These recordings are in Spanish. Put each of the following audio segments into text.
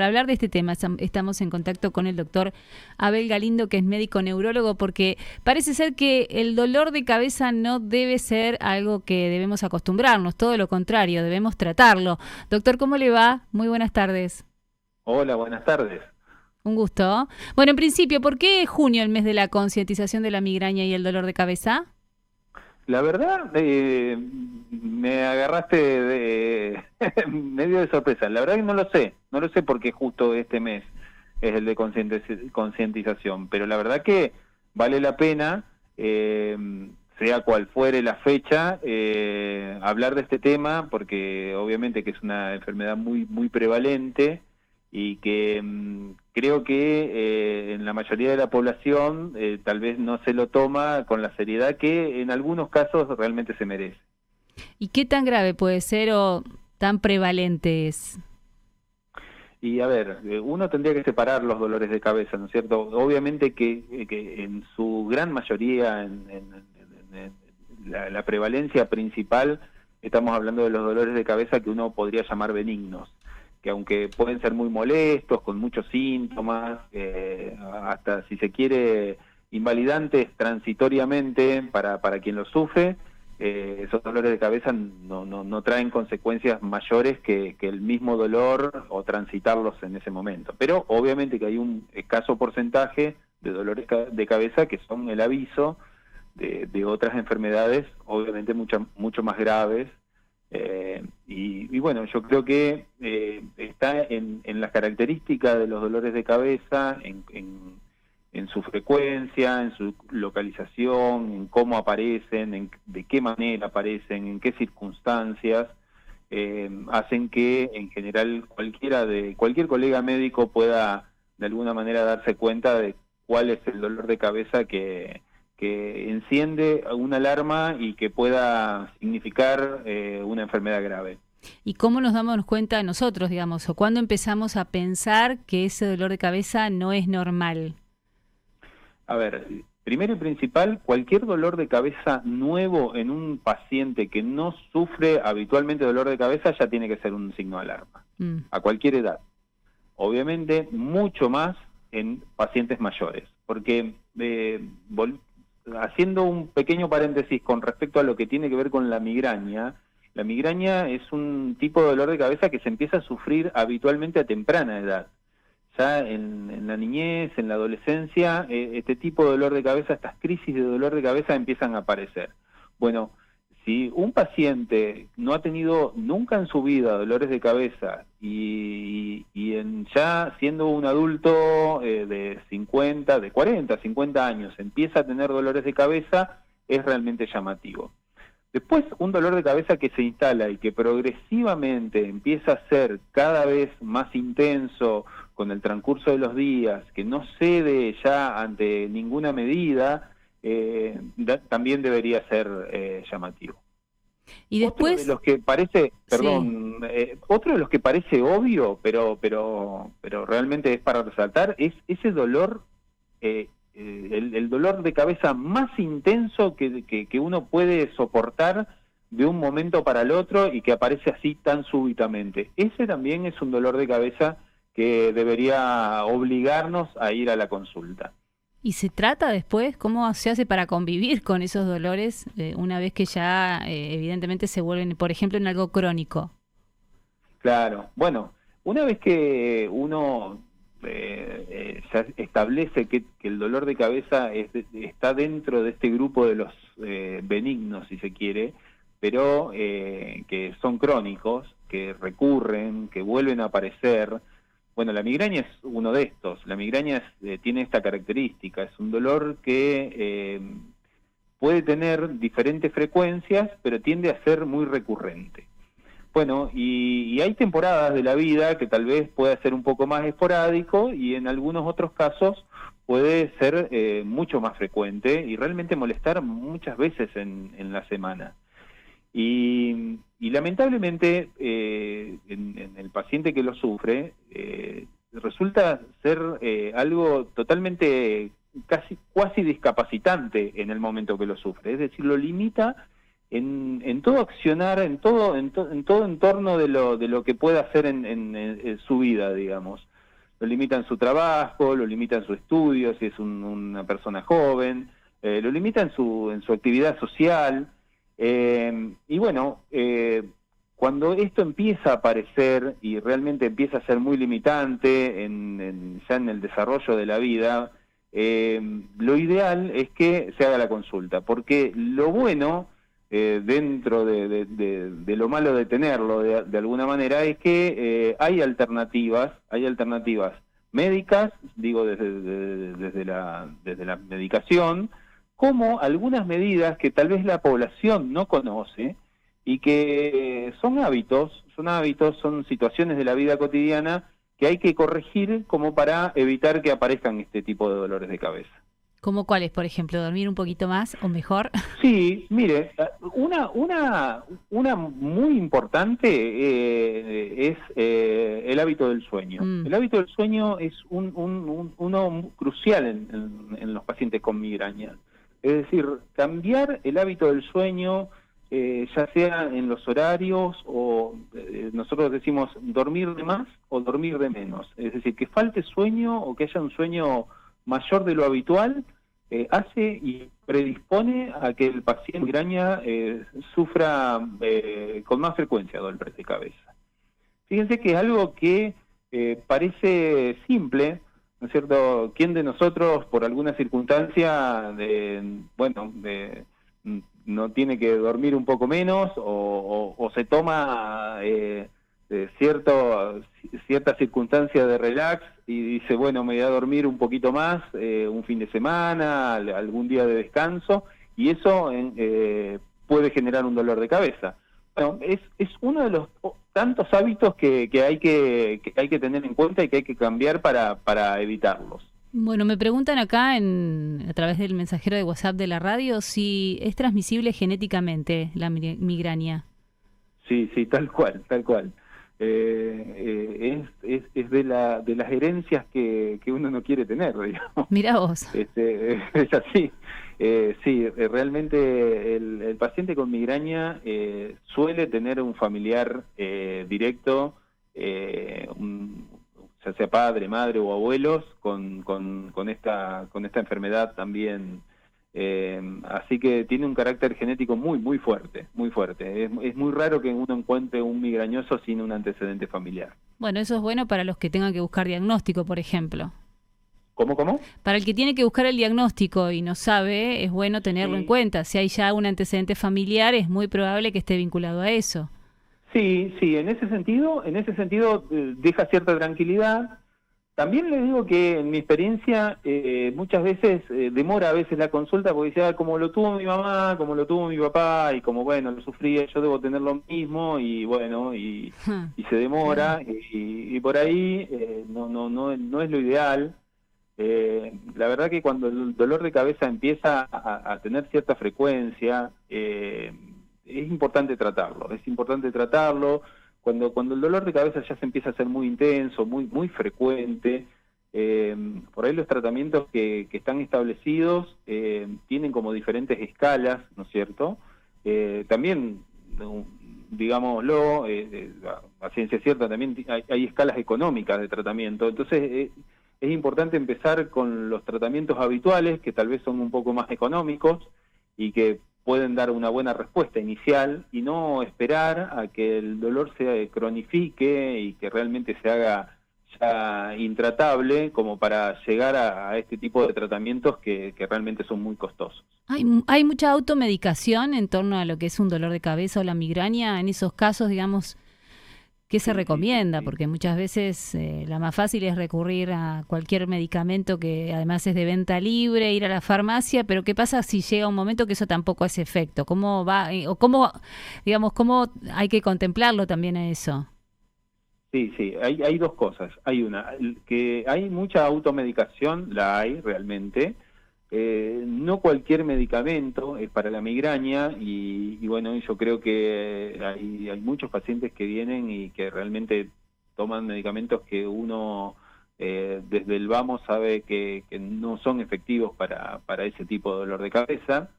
para hablar de este tema estamos en contacto con el doctor Abel Galindo, que es médico neurólogo, porque parece ser que el dolor de cabeza no debe ser algo que debemos acostumbrarnos, todo lo contrario, debemos tratarlo. Doctor, ¿cómo le va? Muy buenas tardes. Hola, buenas tardes. Un gusto. Bueno, en principio, ¿por qué junio, el mes de la concientización de la migraña y el dolor de cabeza? La verdad, me agarraste medio de sorpresa. La verdad que no lo sé por qué justo este mes es el de concientización, pero la verdad que vale la pena, sea cual fuere la fecha, hablar de este tema, porque obviamente que es una enfermedad muy prevalente y que creo que en la mayoría de la población tal vez no se lo toma con la seriedad que en algunos casos realmente se merece. ¿Y qué tan grave puede ser o tan prevalente es? Y a ver, uno tendría que separar los dolores de cabeza, ¿no es cierto? Obviamente que en su gran mayoría, la prevalencia principal, estamos hablando de los dolores de cabeza que uno podría llamar benignos, que aunque pueden ser muy molestos, con muchos síntomas, hasta si se quiere invalidantes transitoriamente para quien los sufre, esos dolores de cabeza no traen consecuencias mayores que el mismo dolor o transitarlos en ese momento. Pero obviamente que hay un escaso porcentaje de dolores de cabeza que son el aviso de otras enfermedades, obviamente mucho más graves. Y bueno, yo creo que está en las características de los dolores de cabeza, en su frecuencia, en su localización, en cómo aparecen, de qué manera aparecen, en qué circunstancias, hacen que en general cualquier colega médico pueda de alguna manera darse cuenta de cuál es el dolor de cabeza que enciende una alarma y que pueda significar una enfermedad grave. ¿Y cómo nos damos cuenta nosotros, digamos, o cuándo empezamos a pensar que ese dolor de cabeza no es normal? A ver, primero y principal, cualquier dolor de cabeza nuevo en un paciente que no sufre habitualmente dolor de cabeza ya tiene que ser un signo de alarma, a cualquier edad. Obviamente, mucho más en pacientes mayores, porque haciendo un pequeño paréntesis con respecto a lo que tiene que ver con la migraña es un tipo de dolor de cabeza que se empieza a sufrir habitualmente a temprana edad. Ya en la niñez, en la adolescencia, este tipo de dolor de cabeza, estas crisis de dolor de cabeza empiezan a aparecer. Bueno, si un paciente no ha tenido nunca en su vida dolores de cabeza ya siendo un adulto de 40, 50 años, empieza a tener dolores de cabeza, es realmente llamativo. Después, un dolor de cabeza que se instala y que progresivamente empieza a ser cada vez más intenso con el transcurso de los días, que no cede ya ante ninguna medida, también debería ser llamativo. Y después, otro de los que parece, perdón, otro de los que parece obvio, pero realmente es para resaltar, es ese dolor, el dolor de cabeza más intenso que uno puede soportar de un momento para el otro y que aparece así tan súbitamente. Ese también es un dolor de cabeza que debería obligarnos a ir a la consulta. ¿y se trata después? ¿Cómo se hace para convivir con esos dolores una vez que ya evidentemente se vuelven, por ejemplo, en algo crónico? Claro, bueno, una vez que uno ya establece que el dolor de cabeza está dentro de este grupo de los benignos, si se quiere, pero que son crónicos, que recurren, que vuelven a aparecer. Bueno, la migraña es uno de estos. La migraña tiene esta característica, es un dolor que puede tener diferentes frecuencias, pero tiende a ser muy recurrente. Bueno, y hay temporadas de la vida que tal vez pueda ser un poco más esporádico y en algunos otros casos puede ser mucho más frecuente y realmente molestar muchas veces en la semana. Y lamentablemente en el paciente que lo sufre resulta ser algo totalmente cuasi discapacitante en el momento que lo sufre, es decir, lo limita en todo accionar, en todo entorno de lo que puede hacer en su vida, digamos. lo limita en su trabajo, lo limita en su estudio, si es una persona joven, lo limita en su actividad social, y bueno, cuando esto empieza a aparecer y realmente empieza a ser muy limitante ya en el desarrollo de la vida, lo ideal es que se haga la consulta, porque lo bueno, dentro de lo malo de tenerlo de alguna manera, es que hay alternativas médicas, digo desde la medicación, como algunas medidas que tal vez la población no conoce y que son hábitos, son situaciones de la vida cotidiana que hay que corregir como para evitar que aparezcan este tipo de dolores de cabeza. ¿Cómo cuáles, por ejemplo? ¿Dormir un poquito más o mejor? Sí, mire, una muy importante es el hábito del sueño. El hábito del sueño es uno crucial en los pacientes con migraña. Es decir, cambiar el hábito del sueño, ya sea en los horarios o nosotros decimos dormir de más o dormir de menos. Es decir, que falte sueño o que haya un sueño mayor de lo habitual, hace y predispone a que el paciente migraña sufra con más frecuencia dolores de cabeza. Fíjense que es algo que parece simple, ¿no es cierto? ¿Quién de nosotros, por alguna circunstancia, no tiene que dormir un poco menos o se toma cierta circunstancia de relax y dice, bueno, me voy a dormir un poquito más, un fin de semana, algún día de descanso, y eso puede generar un dolor de cabeza? Bueno, es uno de los tantos hábitos que hay que tener en cuenta y que hay que cambiar para evitarlos. Bueno, me preguntan acá a través del mensajero de WhatsApp de la radio si es transmisible genéticamente la migraña. Sí, tal cual. Es de las herencias que uno no quiere tener, digamos. Mirá vos. Es así. Sí, realmente el paciente con migraña suele tener un familiar directo, ya sea padre, madre o abuelos, con esta enfermedad también. Así que tiene un carácter genético muy fuerte, muy fuerte. Es muy raro que uno encuentre un migrañoso sin un antecedente familiar. Bueno, eso es bueno para los que tengan que buscar diagnóstico, por ejemplo. ¿Cómo? Para el que tiene que buscar el diagnóstico y no sabe, es bueno tenerlo en cuenta. Si hay ya un antecedente familiar, es muy probable que esté vinculado a eso. Sí, en ese sentido deja cierta tranquilidad. También les digo que en mi experiencia muchas veces demora a veces la consulta porque dice, como lo tuvo mi mamá, como lo tuvo mi papá y como bueno, lo sufría, yo debo tener lo mismo y bueno, y se demora y por ahí no es lo ideal. La verdad que cuando el dolor de cabeza empieza a tener cierta frecuencia, es importante tratarlo. Cuando el dolor de cabeza ya se empieza a ser muy intenso, muy frecuente, por ahí los tratamientos que están establecidos tienen como diferentes escalas, ¿no es cierto? También, digámoslo, a ciencia cierta, también hay escalas económicas de tratamiento. Entonces, es importante empezar con los tratamientos habituales, que tal vez son un poco más económicos y que pueden dar una buena respuesta inicial y no esperar a que el dolor se cronifique y que realmente se haga ya intratable como para llegar a este tipo de tratamientos que realmente son muy costosos. ¿Hay mucha automedicación en torno a lo que es un dolor de cabeza o la migraña? En esos casos, digamos, ¿qué se recomienda? Porque muchas veces la más fácil es recurrir a cualquier medicamento que además es de venta libre, ir a la farmacia, pero ¿qué pasa si llega un momento que eso tampoco hace efecto? ¿Cómo va? O cómo hay que contemplarlo también a eso? Sí, hay dos cosas. Hay una, que hay mucha automedicación, la hay realmente. No cualquier medicamento es para la migraña y bueno, yo creo que hay muchos pacientes que vienen y que realmente toman medicamentos que uno desde el vamos sabe que no son efectivos para ese tipo de dolor de cabeza.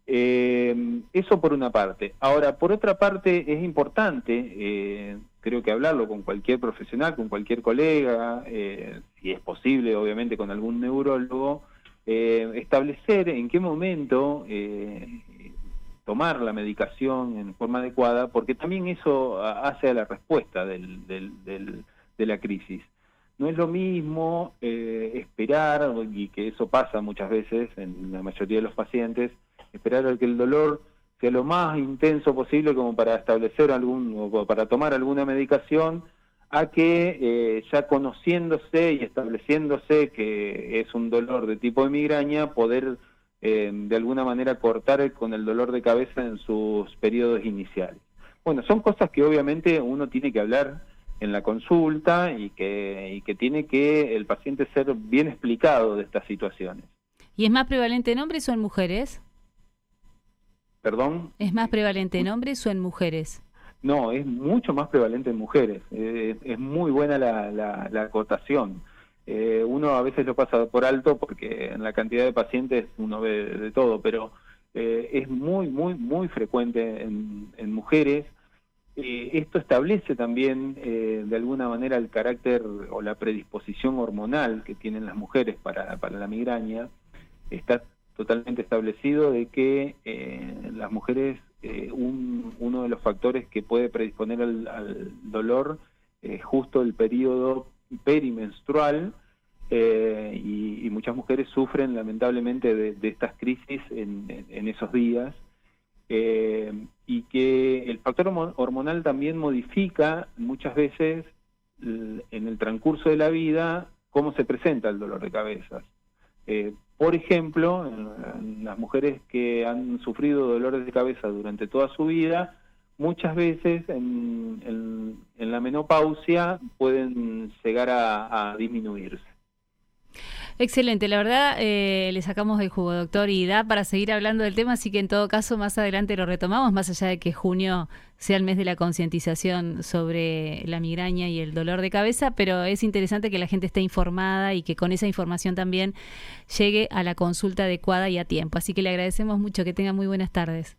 Eso por una parte. Ahora, por otra parte, es importante creo que hablarlo con cualquier profesional, con cualquier colega, si es posible, obviamente con algún neurólogo, establecer en qué momento tomar la medicación en forma adecuada, porque también eso hace a la respuesta de la crisis. No es lo mismo esperar, y que eso pasa muchas veces en la mayoría de los pacientes, esperar a que el dolor sea lo más intenso posible como para establecer o para tomar alguna medicación, a que ya conociéndose y estableciéndose que es un dolor de tipo de migraña, poder de alguna manera cortar con el dolor de cabeza en sus periodos iniciales. Bueno, son cosas que obviamente uno tiene que hablar en la consulta y que tiene que el paciente ser bien explicado de estas situaciones. ¿Y es más prevalente en hombres o en mujeres? ¿Perdón? ¿Es más prevalente en hombres o en mujeres? No, es mucho más prevalente en mujeres. Es muy buena la acotación. Uno a veces lo pasa por alto porque en la cantidad de pacientes uno ve de todo, pero es muy frecuente en mujeres. Esto establece también de alguna manera el carácter o la predisposición hormonal que tienen las mujeres para la migraña. Está totalmente establecido de que las mujeres, uno de los factores que puede predisponer al dolor es justo el periodo perimenstrual, y muchas mujeres sufren lamentablemente de estas crisis en esos días, y que el factor hormonal también modifica muchas veces en el transcurso de la vida cómo se presenta el dolor de cabeza. Por ejemplo, en las mujeres que han sufrido dolores de cabeza durante toda su vida, muchas veces en la menopausia pueden llegar a disminuirse. Excelente, la verdad le sacamos el jugo, doctor, y da para seguir hablando del tema, así que en todo caso más adelante lo retomamos, más allá de que junio sea el mes de la concientización sobre la migraña y el dolor de cabeza, pero es interesante que la gente esté informada y que con esa información también llegue a la consulta adecuada y a tiempo. Así que le agradecemos mucho, que tenga muy buenas tardes.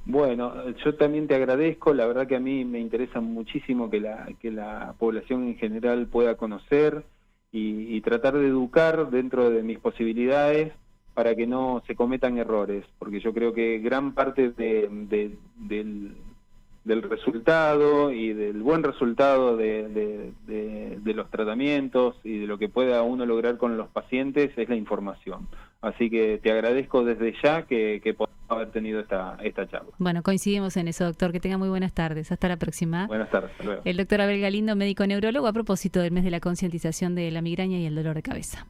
Bueno, yo también te agradezco, la verdad que a mí me interesa muchísimo que la población en general pueda conocer y tratar de educar dentro de mis posibilidades para que no se cometan errores, porque yo creo que gran parte del resultado y del buen resultado de los tratamientos y de lo que pueda uno lograr con los pacientes es la información. Así que te agradezco desde ya que podamos haber tenido esta charla. Bueno, coincidimos en eso, doctor. Que tenga muy buenas tardes. Hasta la próxima. Buenas tardes, hasta luego. El doctor Abel Galindo, médico neurólogo, a propósito del mes de la concientización de la migraña y el dolor de cabeza.